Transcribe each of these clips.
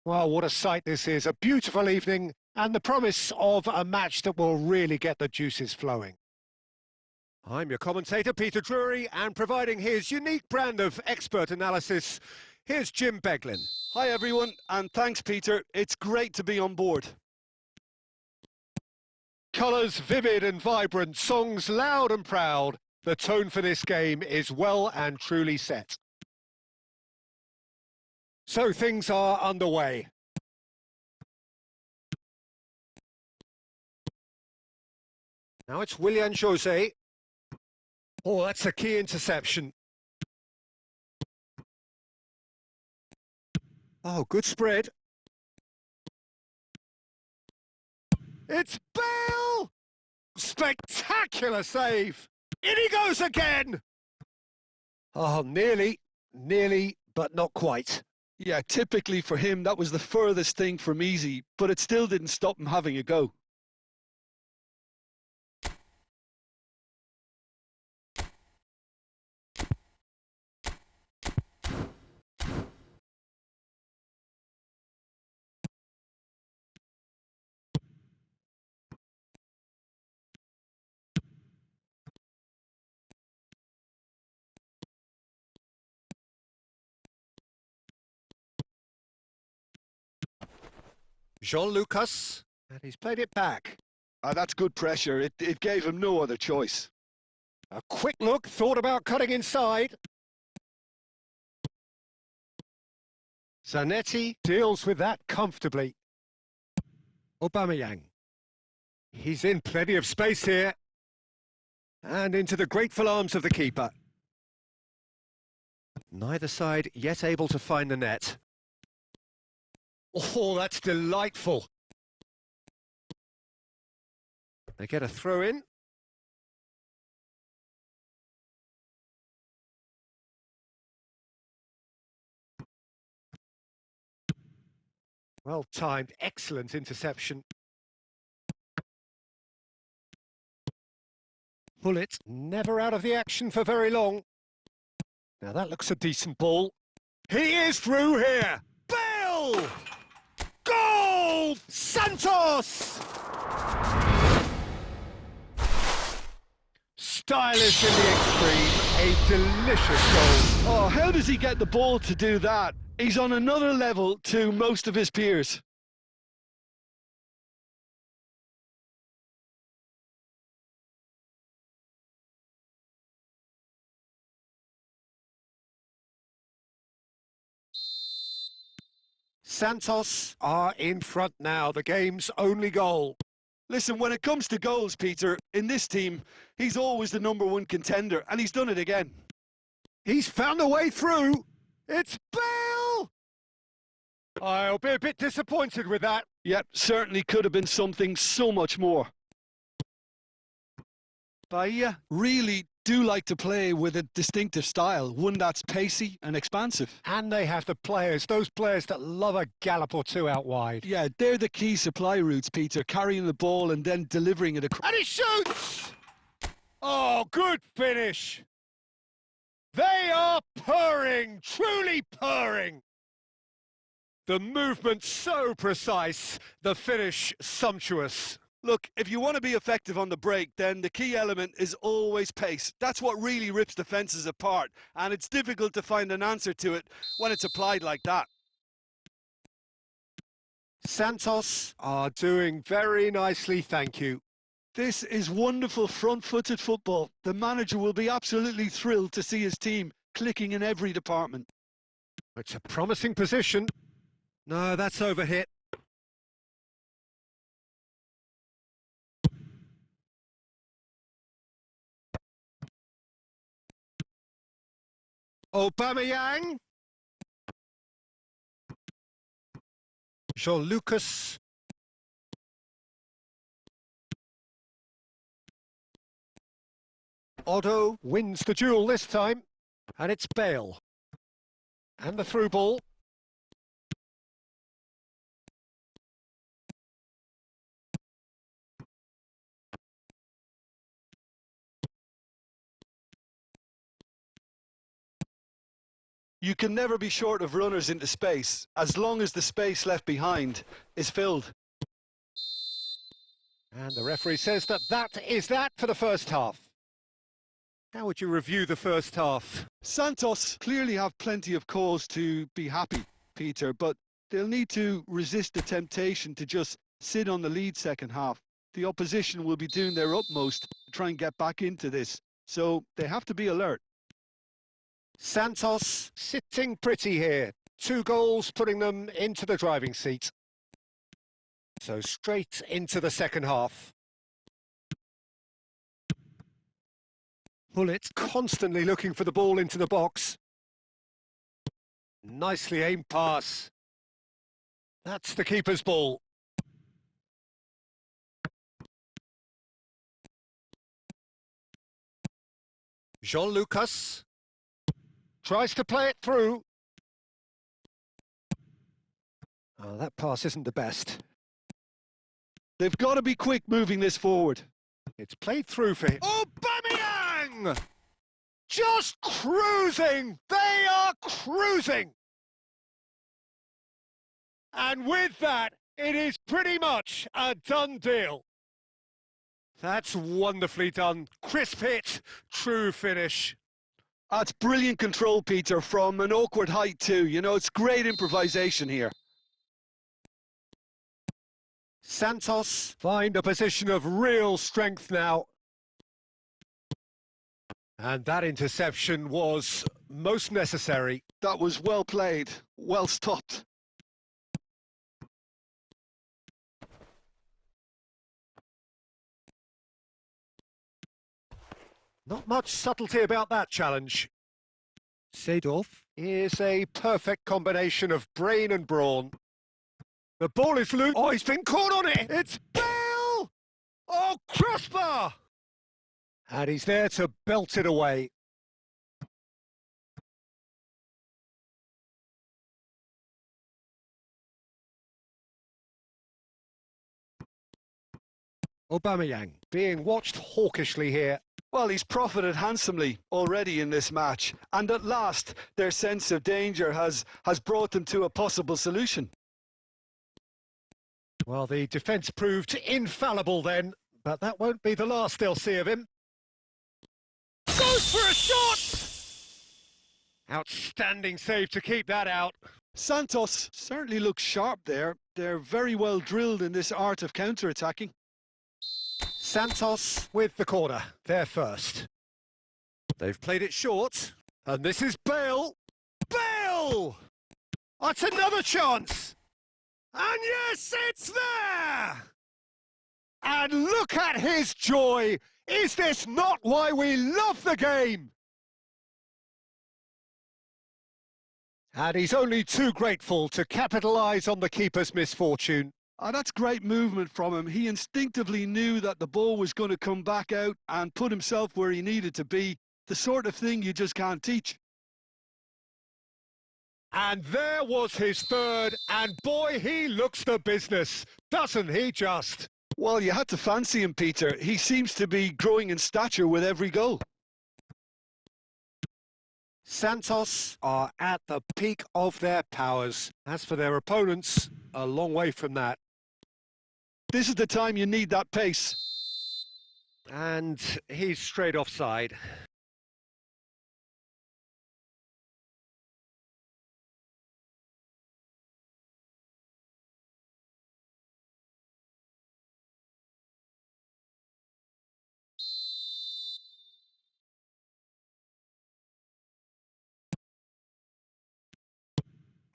Well, what a sight this is. A beautiful evening and the promise of a match that will really get the juices flowing. I'm your commentator, Peter Drury, and providing his unique brand of expert analysis, here's Jim Beglin. Hi everyone, and thanks Peter. It's great to be on board. Colours vivid and vibrant, songs loud and proud. The tone for this game is well and truly set. So things are underway. Now it's Willian Jose. Oh, that's a key interception. Oh, good spread. It's Bale! Spectacular save! In he goes again! Oh, nearly, but not quite. Yeah, typically for him, that was the furthest thing from easy, but it still didn't stop him having a go. Jean-Lucas, and he's played it back. That's good pressure. It gave him no other choice. A quick look, thought about cutting inside. Zanetti deals with that comfortably. Aubameyang. He's in plenty of space here. And into the grateful arms of the keeper. Neither side yet able to find the net. Oh, that's delightful. They get a throw in. Well timed, excellent interception. Bullet never out of the action for very long. Now that looks a decent ball. He is through here. Bale! Goal! Santos! Stylish in the extreme, a delicious goal. Oh, how does he get the ball to do that? He's on another level to most of his peers. Santos are in front now, the game's only goal. Listen, when it comes to goals, Peter, in this team, he's always the #1 contender, and he's done it again. He's found a way through. It's Bale! I'll be a bit disappointed with that. Yep, certainly could have been something so much more. Bahia really do like to play with a distinctive style, one that's pacey and expansive. And they have the players, those players that love a gallop or two out wide. Yeah, they're the key supply routes, Peter, carrying the ball and then delivering it across. And he shoots! Oh, good finish. They are purring, truly purring. The movement so precise, the finish sumptuous. Look, if you want to be effective on the break, then the key element is always pace. That's what really rips defences apart, and it's difficult to find an answer to it when it's applied like that. Santos are doing very nicely, thank you. This is wonderful front-footed football. The manager will be absolutely thrilled to see his team clicking in every department. It's a promising position. No, that's overhit. Aubameyang. Jean-Lucas. Otto wins the duel this time, and it's Bale. And the through ball. You can never be short of runners into space, as long as the space left behind is filled. And the referee says that is that for the first half. How would you review the first half? Santos clearly have plenty of cause to be happy, Peter, but they'll need to resist the temptation to just sit on the lead second half. The opposition will be doing their utmost to try and get back into this, so they have to be alert. Santos sitting pretty here. 2 goals putting them into the driving seat. So straight into the second half. Bullet constantly looking for the ball into the box. Nicely aimed pass. That's the keeper's ball. Jean-Lucas tries to play it through. Oh, that pass isn't the best. They've got to be quick moving this forward. It's played through for him. Aubameyang! Just cruising! They are cruising! And with that, it is pretty much a done deal. That's wonderfully done. Crisp hit, true finish. That's brilliant control, Peter, from an awkward height too. You know, it's great improvisation here. Santos find a position of real strength now. And that interception was most necessary. That was well played, well stopped. Not much subtlety about that challenge. Seedorf is a perfect combination of brain and brawn. The ball is loose. Oh, he's been caught on it. It's Bale! Oh, crossbar! And he's there to belt it away. Aubameyang being watched hawkishly here. Well, he's profited handsomely already in this match, and at last their sense of danger has brought them to a possible solution. Well, the defence proved infallible then, but that won't be the last they'll see of him. Goes for a shot! Outstanding save to keep that out. Santos certainly looks sharp there. They're very well drilled in this art of counter-attacking. Santos with the corner, they're first. They've played it short, and this is Bale. Bale! That's another chance! And yes, it's there! And look at his joy! Is this not why we love the game? And he's only too grateful to capitalise on the keeper's misfortune. Oh, that's great movement from him. He instinctively knew that the ball was going to come back out and put himself where he needed to be. The sort of thing you just can't teach. And there was his third, and boy, he looks the business, doesn't he just? Well, you had to fancy him, Peter. He seems to be growing in stature with every goal. Santos are at the peak of their powers. As for their opponents, a long way from that. This is the time you need that pace. And he's straight offside.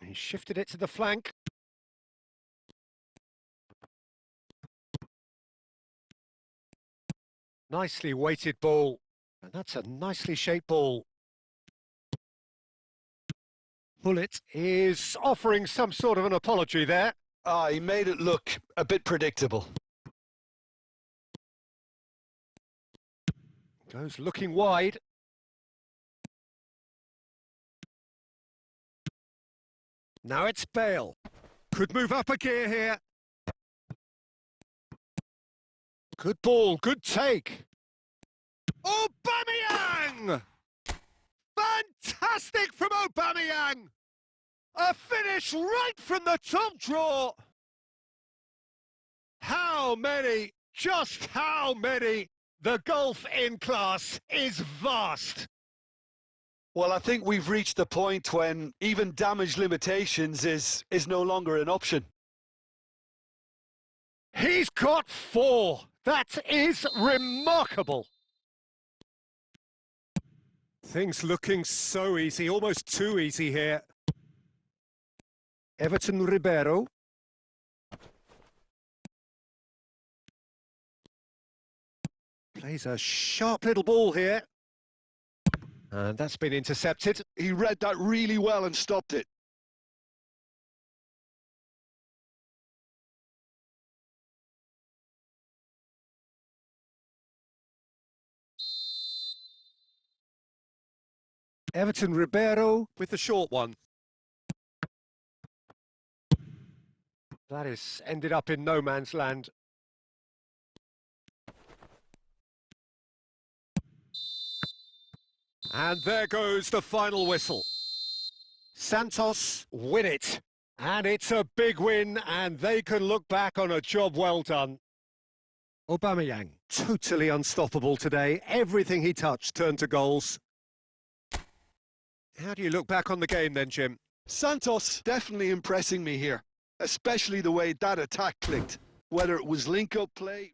He shifted it to the flank. Nicely weighted ball. And that's a nicely shaped ball. Bullet is offering some sort of an apology there. Ah, he made it look a bit predictable. Goes looking wide. Now it's Bale. Could move up a gear here. Good ball, good take. Aubameyang! Fantastic from Aubameyang! A finish right from the top draw! How many? Just how many? The gulf in class is vast. Well, I think we've reached the point when even damage limitations is no longer an option. He's got 4. That is remarkable. Things looking so easy, almost too easy here. Everton Ribeiro. Plays a sharp little ball here. And that's been intercepted. He read that really well and stopped it. Everton Ribeiro with the short one. That is ended up in no man's land. And there goes the final whistle. Santos win it. And it's a big win, and they can look back on a job well done. Aubameyang, totally unstoppable today. Everything he touched turned to goals. How do you look back on the game then, Jim? Santos definitely impressing me here, especially the way that attack clicked. Whether it was link-up play,